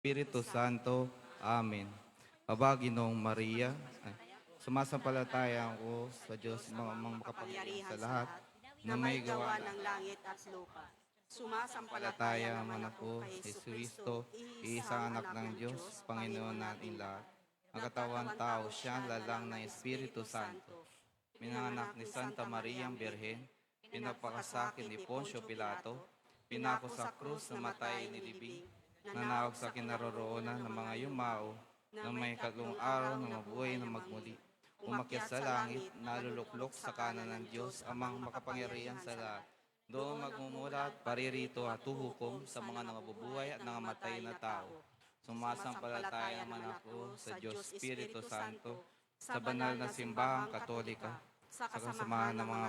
Espiritu Santo. Amen. Aba, Ginoong Maria, sumasampalataya ako sa Diyos, mga makapangyarihan sa lahat, na may gawa ng langit at lupa. palataya Sumasampalataya naman naman ako ako kay sa Jesucristo, Kristo, iisang iisang anak anak ng ng Diyos, Diyos, Panginoon Panginoon natin nating lahat. lahat. Ang katawan tao siya, lalang ng Espiritu Santo. Minanganak ni Santa Mariang Birhen, pinapakasakit ni Poncio Pilato, pinako sa krus, namatay, nilibing, nanawag sa kinaroroonan ng mga yumao, na may katlong araw na mabuhay na magmuli. Umakyat sa langit, naluluklok sa kanan ng Diyos, amang makapangyarihan sa lahat. Doon magmumulat, paririto at huhukom sa mga nangabubuhay at nangamatay na tao. Sumasampalataya man ako sa Diyos Espiritu Santo, sa banal na simbahang katolika, sa kasamahan ng mga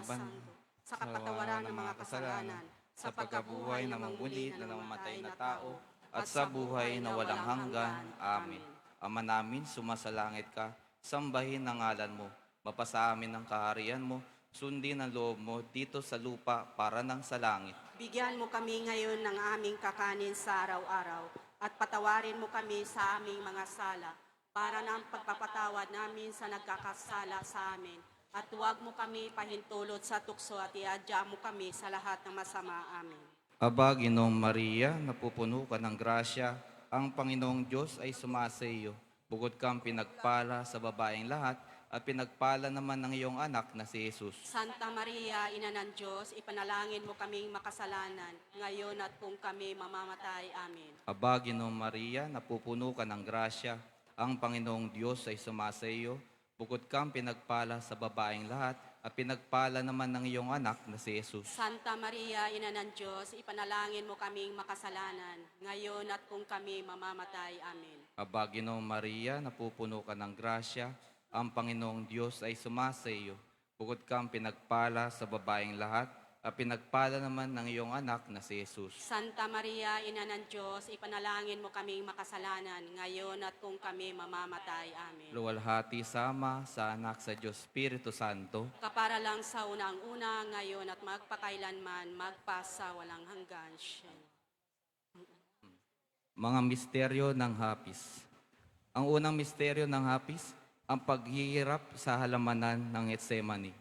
sa kapatawaran ng mga kasalanan, sa pagkabuhay na mangmuli na namamatay na tao, at sa buhay na walang hanggan. Amen. Ama namin, sumasalangit ka, sambahin ang ngalan mo, mapasa amin ang kaharian mo, sundin ang loob mo dito sa lupa para nang sa langit. Bigyan mo kami ngayon ng aming kakanin sa araw-araw at patawarin mo kami sa aming mga sala para ng pagpapatawad namin sa nagkakasala sa amin. At huwag mo kami pahintulot sa tukso at iadya mo kami sa lahat ng masama. Amen. Aba, Ginoong Maria, napupuno ka ng grasya, ang Panginoong Diyos ay sumasa iyo. Bukod kang pinagpala sa babaeng lahat, at pinagpala naman ng iyong anak na si Jesus. Santa Maria, Ina ng Diyos, ipanalangin mo kaming makasalanan, ngayon at kung kami mamamatay. Amen. Aba, Ginoong Maria, napupuno ka ng grasya, ang Panginoong Diyos ay sumasa iyo. Bukod kang pinagpala sa babaeng lahat, at pinagpala naman ng iyong anak na si Jesus. Santa Maria, Ina ng Diyos, ipanalangin mo kaming makasalanan, ngayon at kung kami mamamatay. Amen. Aba, Ginoong Maria, napupuno ka ng grasya, ang Panginoong Diyos ay sumasa iyo. Bukod kang pinagpala sa babaeng lahat, at pinagpala naman ng iyong anak na si Jesus. Santa Maria, Ina ng Diyos, ipanalangin mo kaming makasalanan, ngayon at kung kami mamamatay. Amen. Luwalhati sa Ama, sa Anak, sa Diyos Espiritu Santo. Kapara lang sa unang-una, ngayon at magpakailanman, magpasa walang hanggan. Mga misteryo ng hapis. Ang unang misteryo ng hapis, ang paghihirap sa halamanan ng Getsemani.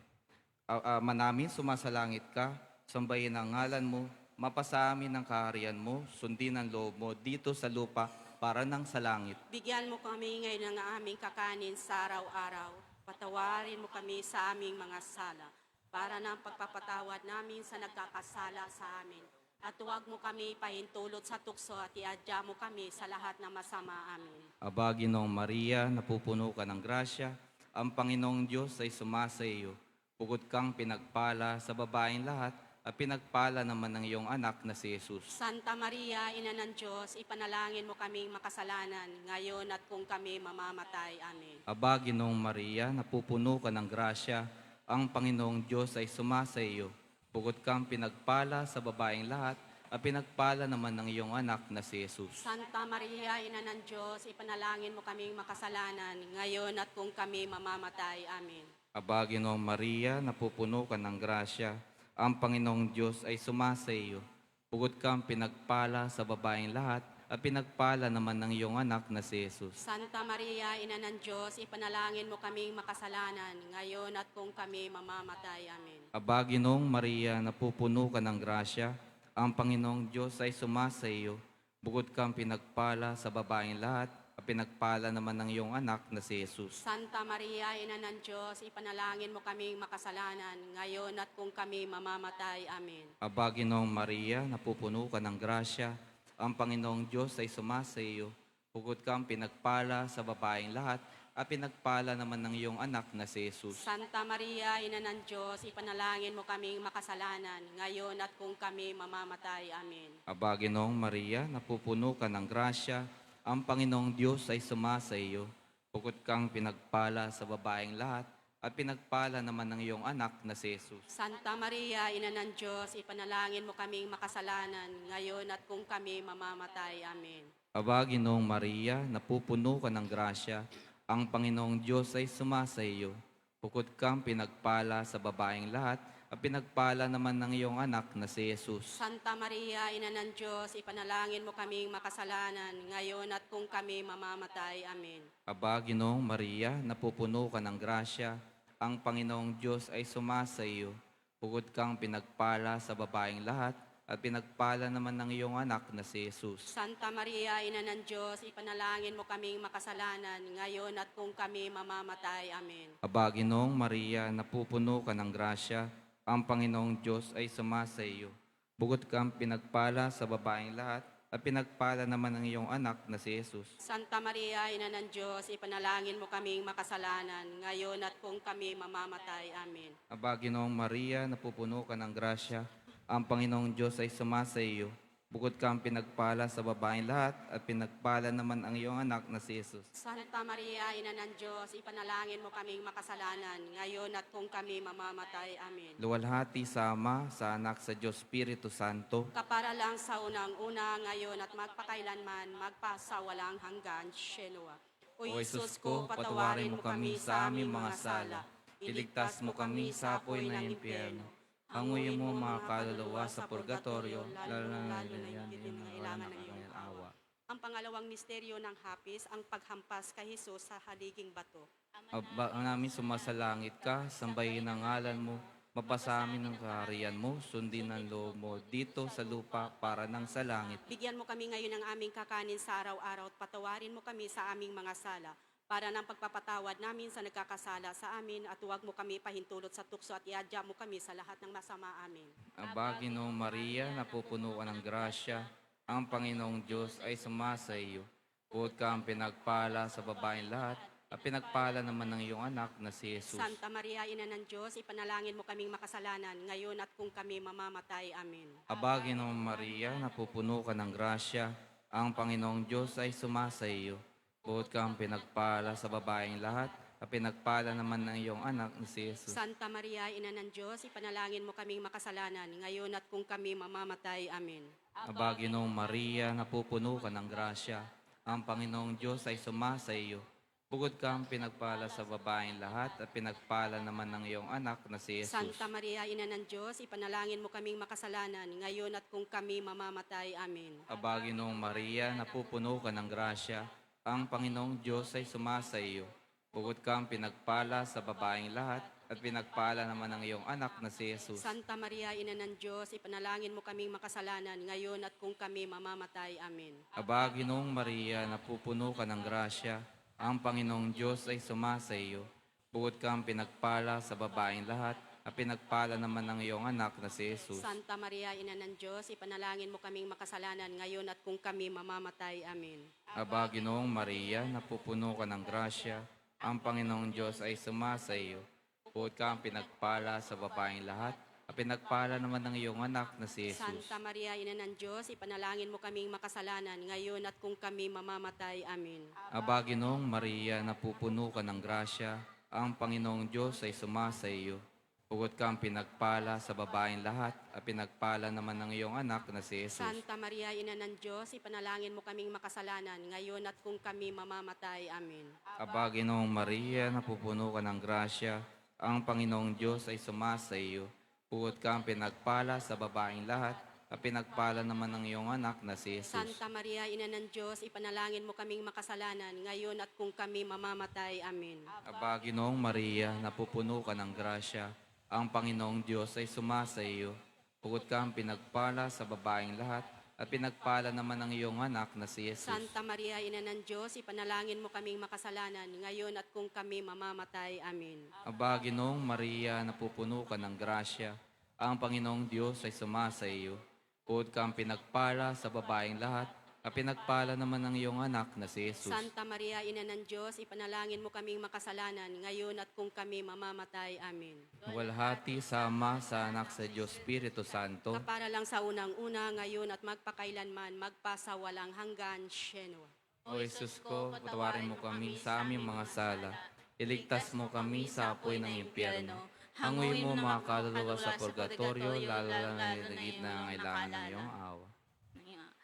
Manamin, sumasalangit ka, sambahin ang ngalan mo, mapasa amin ang kaharian mo, sundin ang loob mo dito sa lupa para nang sa langit. Bigyan mo kami ngayon ng aming kakanin sa araw-araw. Patawarin mo kami sa aming mga sala para ng pagpapatawad namin sa nagkakasala sa amin. At huwag mo kami pahintulot sa tukso at iadya mo kami sa lahat ng masama. Amin. Aba, Ginoong Maria, napupuno ka ng grasya, ang Panginoong Diyos ay sumasa iyo. Bukod kang pinagpala sa babaeng lahat, at pinagpala naman ng iyong anak na si Jesus. Santa Maria, Ina ng Diyos, ipanalangin mo kaming makasalanan, ngayon at kung kami mamamatay. Amen. Aba, Ginoong Maria, napupuno ka ng grasya, ang Panginoong Diyos ay sumasa iyo. Bukod kang pinagpala sa babaeng lahat, at pinagpala naman ng iyong anak na si Jesus. Santa Maria, Ina ng Diyos, ipanalangin mo kaming makasalanan, ngayon at kung kami mamamatay. Amen. Aba, Ginoong Maria, napupuno ka ng grasya, ang Panginoong Diyos ay sumasa iyo. Bukod kang pinagpala sa babaeng lahat, at pinagpala naman ng iyong anak na si Jesus. Santa Maria, Ina ng Diyos, ipanalangin mo kaming makasalanan, ngayon at kung kami mamamatay. Amen. Aba, Ginoong Maria, napupuno ka ng grasya, ang Panginoong Diyos ay sumasa iyo. Bukod kang pinagpala sa babaeng lahat, at pinagpala naman ng iyong anak na si Jesus. Santa Maria, Ina ng Diyos, ipanalangin mo kaming makasalanan, ngayon at kung kami mamamatay. Amen. Aba, Ginoong Maria, napupuno ka ng grasya, ang Panginoong Diyos ay sumasa iyo. Bukod kang pinagpala sa babaeng lahat, at pinagpala naman ng iyong anak na si Jesus. Santa Maria, Ina ng Diyos, ipanalangin mo kaming makasalanan, ngayon at kung kami mamamatay. Amen. Aba, Ginoong Maria, napupuno ka ng grasya, ang Panginoong Diyos ay sumasa iyo. Bukod kang pinagpala sa babaeng lahat, at pinagpala naman ng iyong anak na si Jesus. Santa Maria, Ina ng Diyos, ipanalangin mo kaming makasalanan, ngayon at kung kami mamamatay. Amen. Aba, Ginoong Maria, napupuno ka ng grasya, ang Panginoong Diyos ay sumasa iyo. Bukod kang pinagpala sa babaeng lahat, at pinagpala naman ng iyong anak na si Jesus. Santa Maria, Ina ng Diyos, ipanalangin mo kaming makasalanan, ngayon at kung kami mamamatay. Amen. Aba, Ginoong Maria, napupuno ka ng grasya, ang Panginoong Diyos ay sumasa iyo. Bukod kang pinagpala sa babaeng lahat, at pinagpala naman ng iyong anak na si Jesus. Santa Maria, Ina ng Diyos, ipanalangin mo kaming makasalanan, ngayon at kung kami mamamatay. Amen. Aba, Ginoong Maria, napupuno ka ng grasya, ang Panginoong Diyos ay sumasa iyo. Bukod kang pinagpala sa babaeng lahat, at pinagpala naman ng iyong anak na si Jesus. Santa Maria, Ina ng Diyos, ipanalangin mo kaming makasalanan, ngayon at kung kami mamamatay. Amen. Aba, Ginoong Maria, napupuno ka ng grasya, ang Panginoong Diyos ay sumasa iyo. Bukod kang pinagpala sa babaeng lahat, at pinagpala naman ang iyong anak na si Jesus. Santa Maria, Ina ng Diyos, ipanalangin mo kaming makasalanan, ngayon at kung kami mamamatay. Amen. Luwalhati sa Ama, sa Anak, sa Diyos Espiritu Santo. Kapara lang sa unang-una, ngayon at magpakailanman, magpasawalang hanggan. Shenua. O Jesus ko, patawarin mo kami sa aming mga sala. Iligtas mo kami sa apoy ng impyerno. Hanguyin mo mga kaluluwa sa purgatorio, lalo na yan yung kailangan ng iyong iyong awa. Ang pangalawang misteryo ng hapis, ang paghampas kay Jesus sa haliging bato. Aba namin sumasalangit ka, sambahin ang ngalan mo, mapasa amin ang kaharian mo, sundin ang loob mo dito sa lupa para nang sa langit. Bigyan mo kami ngayon ng aming kakanin sa araw-araw at patawarin mo kami sa aming mga sala para ng pagpapatawad namin sa nagkakasala sa amin at huwag mo kami pahintulot sa tukso at iadya mo kami sa lahat ng masama. Amin. Aba, Ginoong Maria, napupuno ka ng grasya, ang Panginoong Diyos ay sumasa iyo. Bukod kang pinagpala sa babaeng lahat, at pinagpala naman ng iyong anak na si Jesus. Santa Maria, Ina ng Diyos, ipanalangin mo kaming makasalanan, ngayon at kung kami mamamatay. Amen. Aba, Ginoong Maria, napupuno ka ng grasya, ang Panginoong Diyos ay sumasa iyo. Bukod kang pinagpala sa babaeng lahat, at pinagpala naman ng iyong anak na si Jesus. Santa Maria, Ina ng Diyos, ipanalangin mo kaming makasalanan, ngayon at kung kami mamamatay. Amen. Aba, Ginoong Maria, napupuno ka ng grasya, ang Panginoong Diyos ay sumasa iyo. Bukod kang pinagpala sa babaeng lahat, at pinagpala naman ng iyong anak na si Jesus. Santa Maria, Ina ng Diyos, ipanalangin mo kaming makasalanan, ngayon at kung kami mamamatay. Amen. Aba, Ginoong Maria, napupuno ka ng grasya, ang Panginoong Diyos ay sumasa iyo. Bukod kang pinagpala sa babaeng lahat, at pinagpala naman ng iyong anak na si Jesus. Santa Maria, Ina ng Diyos, ipanalangin mo kaming makasalanan, ngayon at kung kami mamamatay. Amen. Aba, Ginoong Maria, napupuno ka ng grasya, ang Panginoong Diyos ay sumasa iyo. Bukod kang pinagpala sa babaeng lahat, at pinagpala naman ng iyong anak na si Jesus. Santa Maria, Ina ng Diyos, ipanalangin mo kaming makasalanan, ngayon at kung kami mamamatay. Amen. Aba, Ginoong Maria, napupuno ka ng grasya, ang Panginoong Diyos ay sumasa iyo. Bukod kang pinagpala sa babaeng lahat, at pinagpala naman ng iyong anak na si Jesus. Santa Maria, Ina ng Diyos, ipanalangin mo kaming makasalanan, ngayon at kung kami mamamatay. Amen. Aba, Ginoong Maria, napupuno ka ng grasya, ang Panginoong Diyos ay sumasa iyo. Bukod kang pinagpala sa babaeng lahat, at pinagpala naman ng iyong anak na si Jesus. Santa Maria, Ina ng Diyos, ipanalangin mo kaming makasalanan, ngayon at kung kami mamamatay. Amen. Aba, Ginoong Maria, napupuno ka ng grasya, ang Panginoong Diyos ay sumasa iyo. Bukod kang pinagpala sa babaeng lahat, at pinagpala naman ng iyong anak na si Jesus. Santa Maria, Ina ng Diyos, ipanalangin mo kaming makasalanan, ngayon at kung kami mamamatay. Amen. Aba, Ginoong Maria, napupuno ka ng grasya, ang Panginoong Diyos ay sumasa iyo. Bukod kang pinagpala sa babaeng lahat, at pinagpala naman ng iyong anak na si Jesus. Santa Maria, Ina ng Diyos, ipanalangin mo kaming makasalanan, ngayon at kung kami mamamatay. Amen. Aba, Ginoong Maria, napupuno ka ng grasya, ang Panginoong Diyos ay sumasa iyo. Bukod kang pinagpala sa babaeng lahat, at pinagpala naman ng iyong anak na si Jesus. Santa Maria, Ina ng Diyos, ipanalangin mo kaming makasalanan, ngayon at kung kami mamamatay. Amen. Walhati sa Ama, sa Anak, sa Diyos Espiritu Santo. Kapara lang sa unang-una, ngayon at magpakailanman, magpasawalang hanggan. Shenua. O Jesus ko, patawarin mo kami sa aming mga sala. Iligtas mo kami sa apoy ng impyerno. Hanguin mo mga kaluluwa sa purgatorio, lalo na nilagit na kailangan ng iyong awa.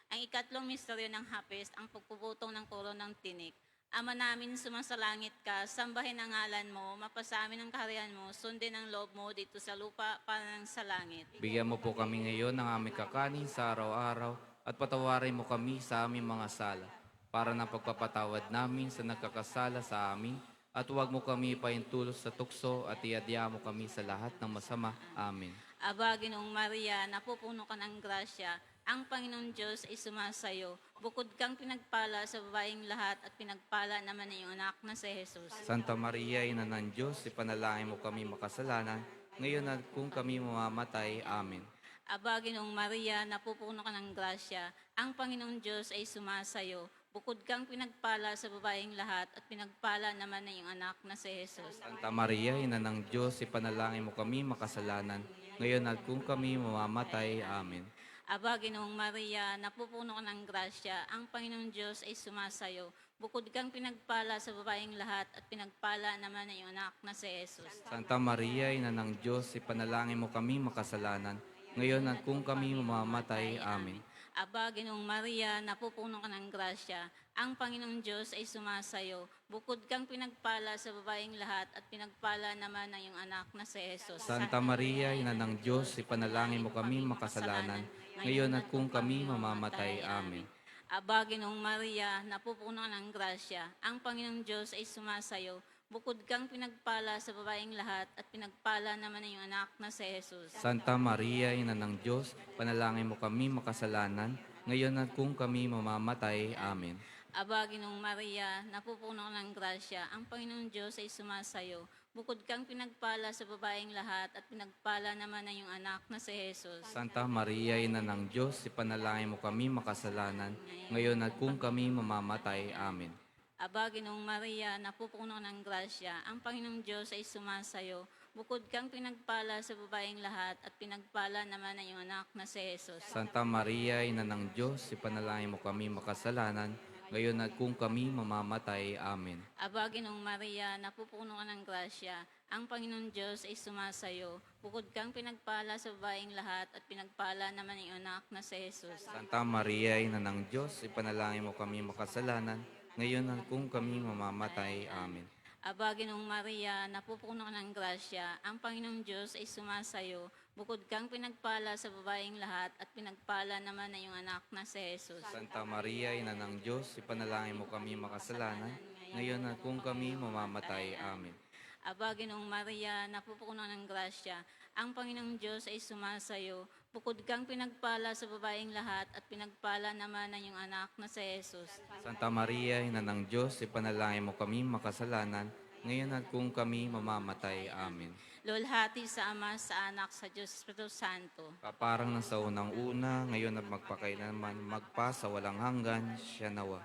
Ang ikatlong misteryo ng hapis, ang pagpuputong ng kuro ng tinik. Ama namin sumasalangit ka, sambahin ang ngalan mo, mapasamin ang kaharian mo, sundin ang loob mo dito sa lupa para ng sa langit. Bigyan mo po kami ngayon ng aming kakanin sa araw-araw at patawarin mo kami sa aming mga sala para na pagpapatawad namin sa nagkakasala sa amin at huwag mo kami paintulos sa tukso at iadya mo kami sa lahat ng masama. Amen. Aba, Ginoong Maria, napupuno ka ng grasya, ang Panginoong Diyos ay sumasayo. Bukod kang pinagpala sa babaeng lahat at pinagpala naman ang iyong anak na si Jesus. Santa Maria, Ina ng Diyos, ipanalangin mo kami makasalanan, ngayon at kung kami mamamatay. Amen. Aba, Ginoong Maria, napupuno ka ng grasya, ang Panginoong Diyos ay sumasayo. Bukod kang pinagpala sa babaeng lahat at pinagpala naman ang iyong anak na si Jesus. Santa Maria, Ina ng Diyos, ipanalangin mo kami makasalanan, ngayon at kung kami mamamatay. Amen. Aba, Ginoong Maria, napupuno ka ng grasya, ang Panginoong Diyos ay sumasayo. Bukod kang pinagpala sa babaeng lahat at pinagpala naman ang iyong anak na si Jesus. Santa Maria, Ina ng Diyos, ipanalangin mo kami makasalanan, ngayon at kung kami mamamatay. Amen. Aba, Ginoong Maria, napupuno ka ng grasya, ang Panginoong Diyos ay sumasayo. Bukod kang pinagpala sa babaeng lahat at pinagpala naman ang iyong anak na si Jesus. Santa Maria, Ina ng Diyos, ipanalangin mo kami makasalanan, ngayon at kung kami mamamatay. Amen. Aba, Ginoong Maria, napupuno ka ng grasya, ang Panginoong Diyos ay sumasayo. Bukod kang pinagpala sa babaeng lahat at pinagpala naman ang iyong anak na si Jesus. Santa Maria, Ina ng Diyos, panalangin mo kami makasalanan, ngayon at kung kami mamamatay. Amen. Aba, Ginoong Maria, napupuno ka ng grasya, ang Panginoong Diyos ay sumasayo. Bukod kang pinagpala sa babaeng lahat at pinagpala naman ang iyong anak na si Jesus. Santa Maria, Ina ng Diyos, ipanalangin mo kami makasalanan, ngayon at kung kami mamamatay. Amen. Aba, Ginoong Maria, napupuno ka ng grasya, ang Panginoong Diyos ay sumasayo. Bukod kang pinagpala sa babaeng lahat at pinagpala naman ang iyong anak na si Jesus. Santa Maria, Ina ng Diyos, ipanalangin mo kami makasalanan, ngayon at kung kami mamamatay. Amen. Aba, Ginoong Maria, napupuno ka ng grasya, ang Panginoong Diyos ay sumasayo. Bukod kang pinagpala sa babaeng lahat at pinagpala naman ang iyong anak na si Jesus. Santa Maria, Ina ng Diyos, ipanalangin mo kami makasalanan, ngayon at kung kami mamamatay. Amen. Aba, Ginoong Maria, napupuno ka ng grasya, ang Panginoong Diyos ay sumasayo. Bukod kang pinagpala sa babaeng lahat at pinagpala naman ang iyong anak na si Jesus. Santa Maria, Ina ng Diyos, ipanalangin mo kami makasalanan, ngayon at kung kami mamamatay. Amen. Aba, Ginoong Maria, napupuno ng grasya, ang Panginoong Diyos ay sumasayo. Bukod kang pinagpala sa babaeng lahat at pinagpala naman ang iyong anak na si Jesus. Santa Maria, Ina ng Diyos, ipanalangin mo kami makasalanan, ngayon at kung kami mamamatay. Amen. Lulhati sa Ama, sa Anak, sa Diyos Espiritu Santo. Kaparang ng sa unang-una, ngayon at magpakailanman, magpa sa walang hanggan, siya nawa.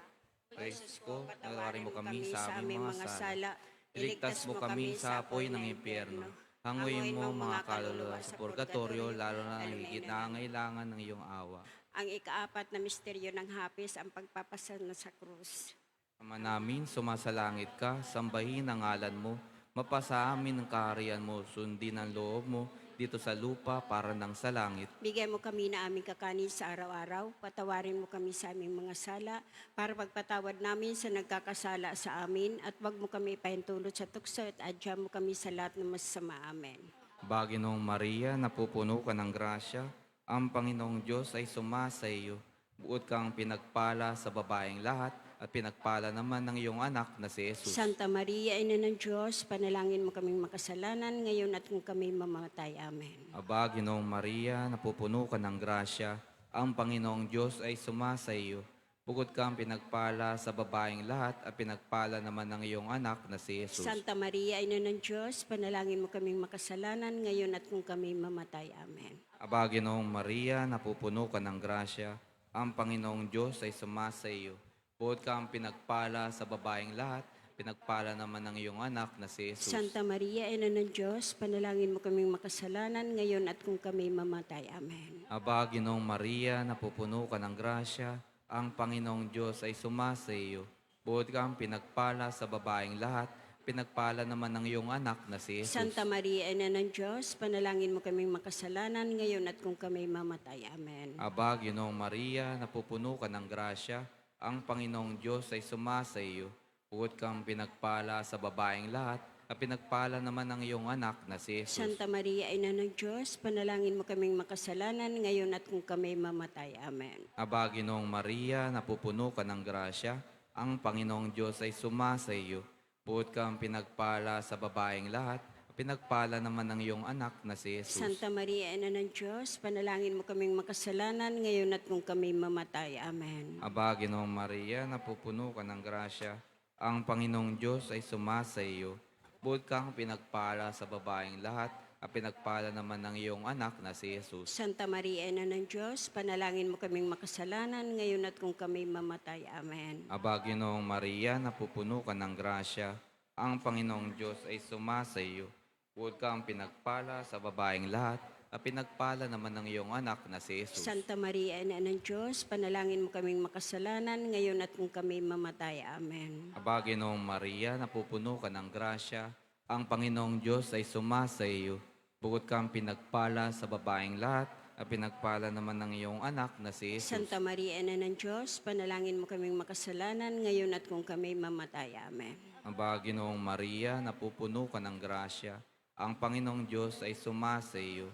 Praise ko, nagawarin mo kami sa aming mga sala. Iligtas mo kami sa apoy ng impyerno. Hanguin mo mga kaluluwa sa purgatorio, lalo na ang higit na ngailangan ng iyong awa. Ang ikaapat na misteryo ng hapis, ang pagpapasal sa krus. Ama namin, sumasalangit ka, sambahin ang ngalan mo, mapasa amin ang kaharian mo, sundin ang loob mo, dito sa lupa para ng sa langit. Bigyan mo kami na aming kakanin sa araw-araw. Patawarin mo kami sa aming mga sala para pagpatawad namin sa nagkakasala sa amin at wag mo kami pahintulot sa tukso at adya mo kami sa lahat ng masama. Amen. Baginong Maria, napupuno ka ng grasya, ang Panginoong Diyos ay sumasa iyo. Buod kang pinagpala sa babaeng lahat at pinagpala naman ng iyong anak na si Jesus. Santa Maria, Ina ng Diyos, panalangin mo kaming makasalanan ngayon at kung kami mamamatay. Amen. Aba, Ginoong Maria, napupuno ka ng grasya, ang Panginoong Diyos ay sumasa iyo. Bukod kang pinagpala sa babaeng lahat at pinagpala naman ng iyong anak na si Jesus. Santa Maria, Ina ng Diyos, panalangin mo kaming makasalanan ngayon at kung kami mamatay. Amen. Aba, Ginoong Maria, napupuno ka ng grasya, ang Panginoong Diyos ay sumasa iyo. Bukod kang pinagpala sa babaeng lahat, pinagpala naman ng iyong anak na si Jesus. Santa Maria, Ina ng Diyos, panalangin mo kaming makasalanan ngayon at kung kami mamatay. Amen. Aba, Ginoong Maria, napupuno ka ng grasya, ang Panginoong Diyos ay sumasa iyo. Bukod kang pinagpala sa babaeng lahat, pinagpala naman ng iyong anak na si Jesus. Santa Maria, Ina ng Diyos, panalangin mo kaming makasalanan ngayon at kung kami mamatay. Amen. Aba, Ginoong Maria, napupuno ka ng grasya, ang Panginoong Diyos ay sumasa iyo. Bukod kang pinagpala sa babaeng lahat, at pinagpala naman ang iyong anak na si Jesus. Santa Maria, Ina ng Diyos, panalangin mo kaming makasalanan ngayon at kung kami mamatay. Amen. Aba, Ginoong Maria, napupuno ka ng grasya, ang Panginoong Diyos ay sumasa iyo. Bukod kang pinagpala sa babaeng lahat, at pinagpala naman ang iyong anak na si Jesus. Santa Maria, Ina ng Diyos, panalangin mo kaming makasalanan ngayon at kung kami mamatay. Amen. Aba, Ginoong Maria, napupuno ka ng grasya, ang Panginoong Diyos ay sumasa iyo. Bukod kang pinagpala sa babaeng lahat, at pinagpala naman ng iyong anak na si Jesus. Santa Maria, Ina ng Diyos, panalangin mo kaming makasalanan ngayon at kung kami mamatay. Amen. Aba, Ginoong Maria, napupuno ka ng grasya, ang Panginoong Diyos ay sumasa iyo. Bukod kang pinagpala sa babaeng lahat, at pinagpala naman ng iyong anak na si Jesus. Santa Maria, Ina ng Diyos, panalangin mo kaming makasalanan ngayon at kung kami mamatay. Amen. Aba, Ginoong Maria, napupuno ka ng grasya, ang Panginoong Diyos ay sumasa iyo. Bukod kang pinagpala sa babaeng lahat, at pinagpala naman ng iyong anak na si Jesus. Santa Maria, Ina ng Diyos, panalangin mo kaming makasalanan ngayon at kung kami mamatay. Amen. Aba, Ginoong Maria, napupuno ka ng grasya, ang Panginoong Diyos ay sumasa iyo.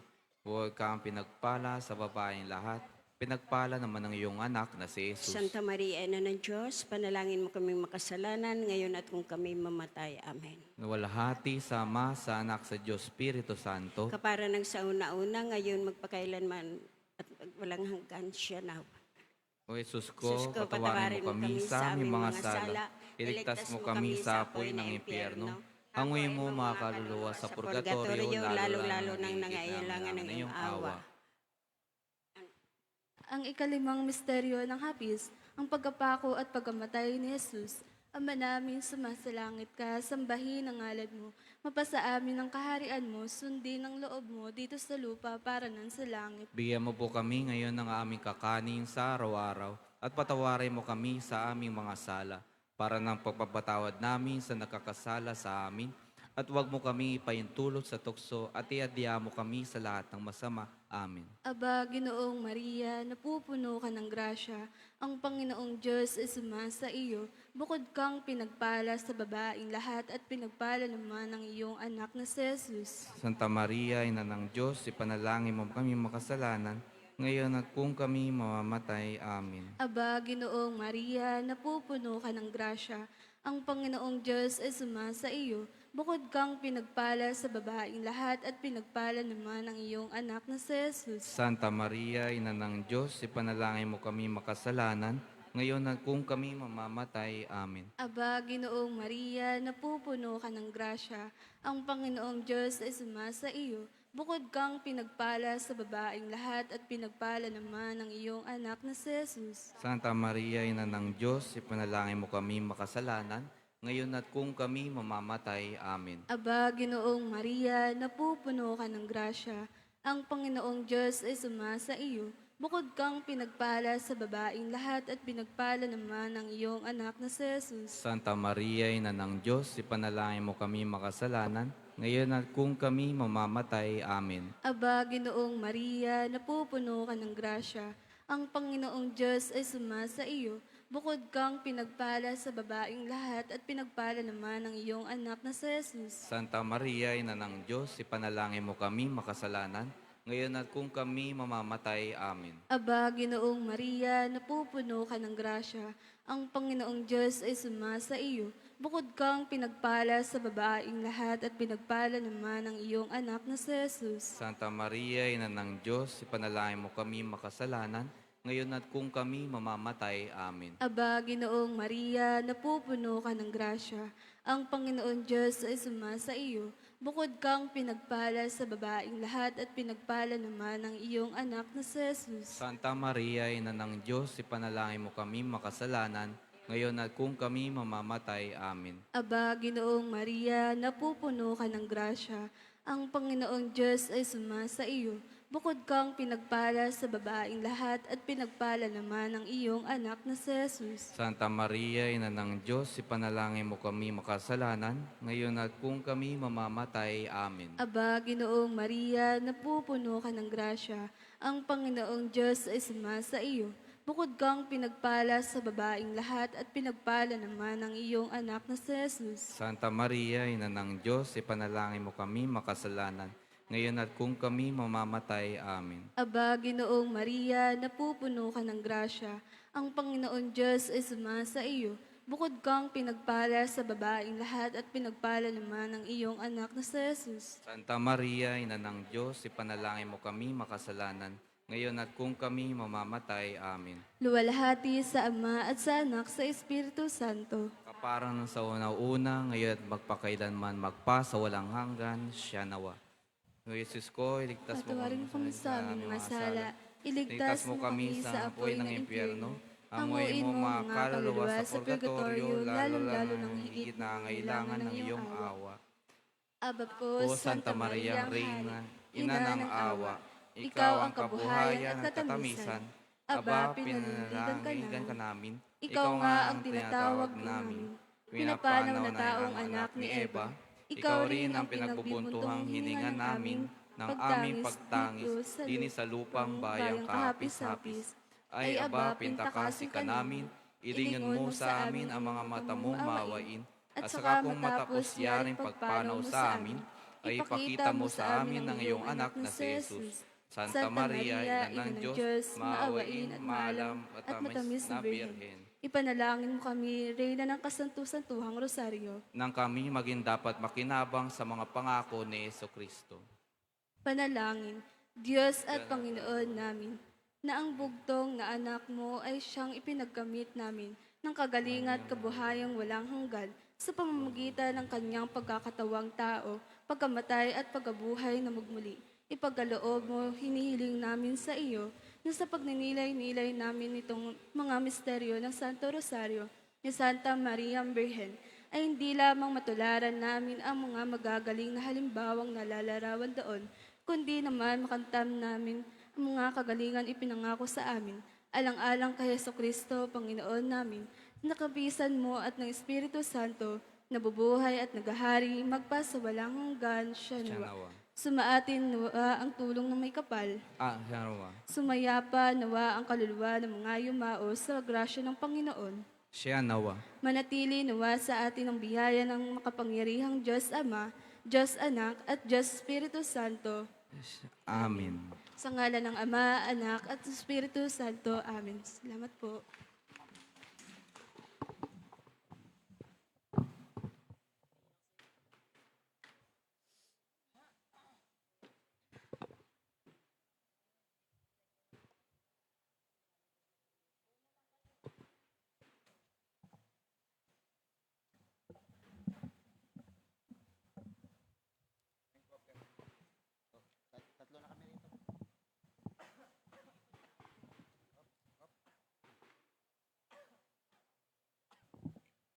Bukod kang pinagpala sa babaeng lahat, pinagpala naman ng iyong anak na si Jesus. Santa Maria, Ina ng Diyos, panalangin mo kaming makasalanan ngayon at kung kami mamatay. Amen. Nawalhati sa Ama, sa Anak, sa Diyos, Espiritu Santo. Kapara ng sa una-una, ngayon magpakailanman at walang hanggan siya na. O Jesus Jesus ko, patawarin mo kami sa aming mga sala. Iligtas mo kami sa apoy ng impyerno. Hanguin mo mga kaluluwa sa purgatorio, lalo-lalo nang nangailangan ng iyong awa. Ang ikalimang misteryo ng hapis, ang pagkapako at pagkamatay ni Jesus. Ama namin, sumasalangit ka, sambahin ang ngalan mo. Mapasa amin ang kaharian mo, sundin ang loob mo dito sa lupa para nan sa langit. Bigyan mo po kami ngayon ng aming kakanin sa araw-araw at patawarin mo kami sa aming mga sala para ng pagpapatawad namin sa nakakasala sa amin. At huwag mo kami ipahintulot sa tukso at iadya mo kami sa lahat ng masama. Amen. Aba, Ginoong Maria, napupuno ka ng grasya. Ang Panginoong Diyos ay sumasa iyo. Bukod kang pinagpala sa babaeng lahat at pinagpala naman ang iyong anak na si Jesus. Santa Maria, Ina ng Diyos, ipanalangin mo kami makasalanan, ngayon at kung kami mamamatay. Amen. Aba, Ginoong Maria, napupuno ka ng grasya. Ang Panginoong Diyos ay sumasa iyo. Bukod kang pinagpala sa babaeng lahat at pinagpala naman ang iyong anak na si Jesus. Santa Maria, Ina ng Diyos, ipanalangin mo kami makasalanan, ngayon at kung kami mamamatay. Amen. Aba, Ginoong Maria, napupuno ka ng grasya. Ang Panginoong Diyos ay sumasa iyo. Bukod kang pinagpala sa babaeng lahat at pinagpala naman ang iyong anak na si Jesus. Santa Maria, Ina ng Diyos, ipanalangin mo kami makasalanan, ngayon at kung kami mamamatay. Amen. Aba, Ginoong Maria, napupuno ka ng grasya. Ang Panginoong Diyos ay sumasa iyo. Bukod kang pinagpala sa babaeng lahat at pinagpala naman ang iyong anak na si Jesus. Santa Maria, Ina ng Diyos, ipanalangin mo kami makasalanan, ngayon at kung kami mamamatay. Amen. Aba, Ginoong Maria, napupuno ka ng grasya. Ang Panginoong Diyos ay sumasa iyo. Bukod kang pinagpala sa babaeng lahat at pinagpala naman ang iyong anak na si Jesus. Santa Maria, Ina ng Diyos, ipanalangin mo kami makasalanan, ngayon at kung kami mamamatay. Amen. Aba, Ginoong Maria, napupuno ka ng grasya. Ang Panginoong Diyos ay sumasa iyo. Bukod kang pinagpala sa babaeng lahat at pinagpala naman ang iyong anak na si Jesus. Santa Maria, Ina ng Diyos, ipanalangin mo kami makasalanan, ngayon at kung kami mamamatay. Amen. Aba, Ginoong Maria, napupuno ka ng grasya. Ang Panginoong Diyos ay sumasa iyo. Bukod kang pinagpala sa babaeng lahat at pinagpala naman ang iyong anak na si Jesus. Santa Maria, Ina ng Diyos, ipanalangin mo kami makasalanan, ngayon at kung kami mamamatay. Amen. Aba, Ginoong Maria, napupuno ka ng grasya. Ang Panginoong Diyos ay sumasa iyo. Bukod kang pinagpala sa babaeng lahat at pinagpala naman ang iyong anak na si Jesus. Santa Maria, Ina ng Diyos, ipanalangin mo kami makasalanan, ngayon at kung kami mamamatay. Amen. Aba, Ginoong Maria, napupuno ka ng grasya. Ang Panginoong Diyos ay sumasa iyo. Bukod kang pinagpala sa babaing lahat at pinagpala naman ang iyong anak na si Jesus. Santa Maria, Ina ng Diyos, ipanalangin mo kami makasalanan, ngayon at kung kami mamamatay. Amen. Aba, Ginoong Maria, napupuno ka ng grasya. Ang Panginoon Diyos ay sumasa iyo. Bukod kang pinagpala sa babaing lahat at pinagpala naman ang iyong anak na si Jesus. Santa Maria, Ina ng Diyos, ipanalangin mo kami makasalanan, ngayon at kung kami mamamatay. Amen. Luwalhati sa Ama at sa Anak sa Espiritu Santo. Kaparang ng sa una-una, ngayon at magpakailanman magpa sa walang hanggan, siya nawa. O Jesus ko, iligtas mo Patawarin kami sa aming mga sala. Iligtas mo kami sa apoy ng impyerno. Amuin mo mga kaluluwa sa purgatorio, lalo-lalo ng higit na kailangan ng iyong awa. Aba po, O Santa Maria, Reina, Ina ng awa, ikaw ang kabuhayan at katamisan. Aba, pinanalangin ka namin. Ikaw nga ang tinatawag namin. Pinapanaw na taong anak ni Eva. Ikaw rin ang pinagbubuntuhang hininga namin ng aming pagtangis dinis sa lupang bayang kahapis-hapis. Ay aba, pintakasi ka namin, ilingon mo sa amin ang mga mata mong mawain, at saka kung matapos yaring pagpanaw sa amin, ay ipakita mo sa amin ang iyong anak na si Jesus. Santa Maria, Ina ng Diyos, maawain at maalam at matamis na Birhen. Ipanalangin mo kami, Reyna ng Kasantu-Santuhang Rosaryo. Nang kami maging dapat makinabang sa mga pangako ni Jesucristo. Panalangin, Diyos at Panginoon namin, na ang bugtong na anak mo ay siyang ipinagkamit namin ng kagalingan at kabuhayang walang hanggan sa pamamagitan ng kanyang pagkakatawang tao, pagkamatay at pagkabuhay na magmuli. Ipagkaloob mo, hinihiling namin sa iyo na sa pagninilay-nilay namin itong mga misteryo ng Santo Rosario ni Santa Maria Birhen ay hindi lamang matularan namin ang mga magagaling na halimbawang nalalarawan doon, kundi naman makamtan namin ang mga kagalingan ipinangako sa amin, alang-alang kay Jesucristo, Panginoon namin, nakabisan mo at ng Espiritu Santo, nabubuhay at naghahari, magpa sa walang hanggan, siya Siya nawa. nawa. Sumaatin nawa ang tulong ng may kapal. Siya nawa. Sumaya pa nawa ang kaluluwa ng mga yumao sa grasya ng Panginoon. Siya nawa. Manatili nawa sa atin ang biyaya ng makapangyarihang Diyos Ama, Diyos Anak at Diyos Espiritu Santo. Amen. Sa ngalan ng Ama, Anak at Espiritu Santo. Amen. Salamat po.